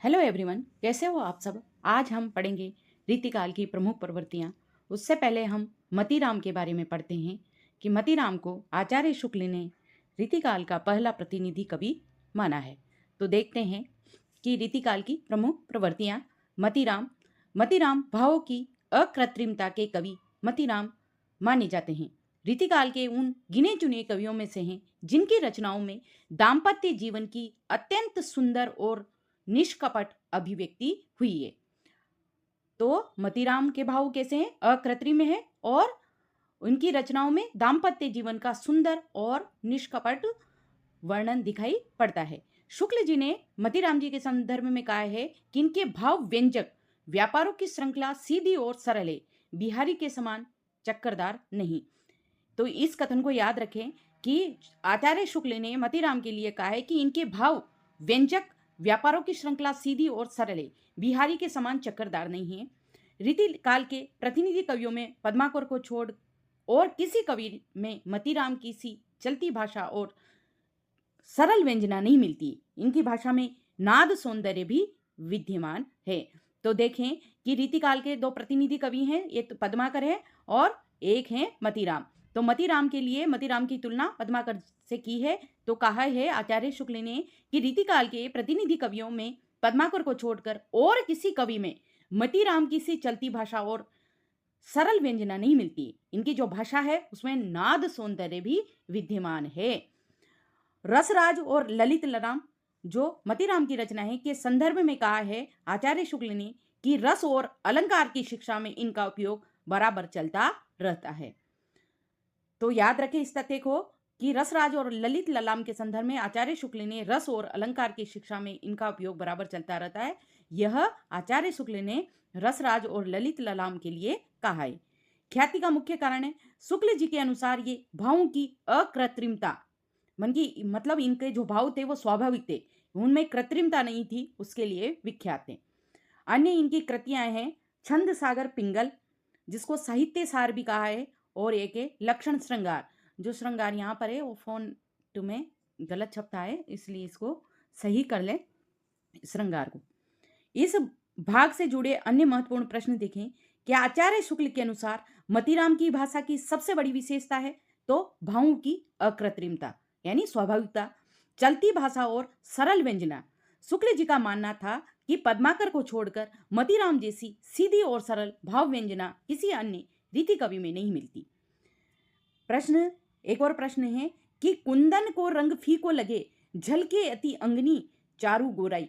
Hello everyone, कैसे हो आप सब। आज हम पढ़ेंगे रीतिकाल की प्रमुख प्रवृत्तियाँ। उससे पहले हम मतीराम के बारे में पढ़ते हैं कि मतीराम को आचार्य शुक्ल ने रीतिकाल का पहला प्रतिनिधि कवि माना है। तो देखते हैं कि रीतिकाल की प्रमुख प्रवृत्तियाँ। मतीराम मतीराम भावों की अकृत्रिमता के कवि मतीराम माने जाते हैं। रीतिकाल के उन गिने चुने कवियों में से हैं जिनकी रचनाओं में दाम्पत्य जीवन की अत्यंत सुंदर और निष्कपट अभिव्यक्ति हुई है। तो मतीराम के भाव कैसे हैं? अकृत्रिम है और उनकी रचनाओं में दाम्पत्य जीवन का सुंदर और निष्कपट वर्णन दिखाई पड़ता है। शुक्ल जी ने मतीराम जी के संदर्भ में कहा है कि इनके भाव व्यंजक व्यापारों की श्रृंखला सीधी और सरल है, बिहारी के समान चक्करदार नहीं। तो इस कथन को याद रखें कि आचार्य शुक्ल ने मतीराम के लिए कहा है कि इनके भाव व्यंजक व्यापारों की श्रृंखला सीधी और सरल है, बिहारी के समान चक्करदार नहीं है। रीति काल के प्रतिनिधि कवियों में पद्माकर को छोड़ और किसी कवि में मतीराम की सी चलती भाषा और सरल व्यंजना नहीं मिलती। इनकी भाषा में नाद सौंदर्य भी विद्यमान है। तो देखें कि रीतिकाल के दो प्रतिनिधि कवि हैं, एक तो पद्माकर है और एक है मतीराम। तो मतीराम के लिए मतीराम की तुलना पद्माकर से की है। तो कहा है आचार्य शुक्ल ने कि रीतिकाल के प्रतिनिधि कवियों में पद्माकर को छोड़कर और किसी कवि में मतीराम की सी चलती भाषा और सरल व्यंजना नहीं मिलती। इनकी जो भाषा है उसमें नाद सौंदर्य भी विद्यमान है। रसराज और ललित लराम जो मतीराम की रचना है के संदर्भ में कहा है आचार्य शुक्ल ने कि रस और अलंकार की शिक्षा में इनका उपयोग बराबर चलता रहता है। तो याद रखें इस तथ्य को कि रसराज और ललित ललाम के संदर्भ में आचार्य शुक्ल ने रस और अलंकार की शिक्षा में इनका उपयोग बराबर चलता रहता है। यह आचार्य शुक्ल ने रसराज और ललित ललाम के लिए कहा है। ख्याति का मुख्य कारण है शुक्ल जी के अनुसार ये भावों की अकृत्रिमता, मतलब इनके जो भाव थे वो स्वाभाविक थे, उनमें कृत्रिमता नहीं थी, उसके लिए विख्यात थे। अन्य इनकी कृतियां हैं छंद सागर पिंगल, जिसको साहित्य सार भी कहा है, और एक है लक्षण श्रृंगार। जो श्रृंगार यहाँ पर है वो फोन में गलत छपता है, इसलिए इसको सही कर ले श्रृंगार को। इस भाग से जुड़े अन्य महत्वपूर्ण प्रश्न देखें कि आचार्य शुक्ल के अनुसार मतीराम की भाषा की सबसे बड़ी विशेषता है तो भावों की अकृत्रिमता यानी स्वाभाविकता, चलती भाषा और सरल व्यंजना। शुक्ल जी का मानना था कि पद्माकर को छोड़कर मतीराम जैसी सीधी और सरल भाव व्यंजना किसी अन्य रीति कवि में नहीं मिलती। एक और प्रश्न है कि कुंदन को रंग फीको लगे, झलके अति अंगनी चारू गोराई,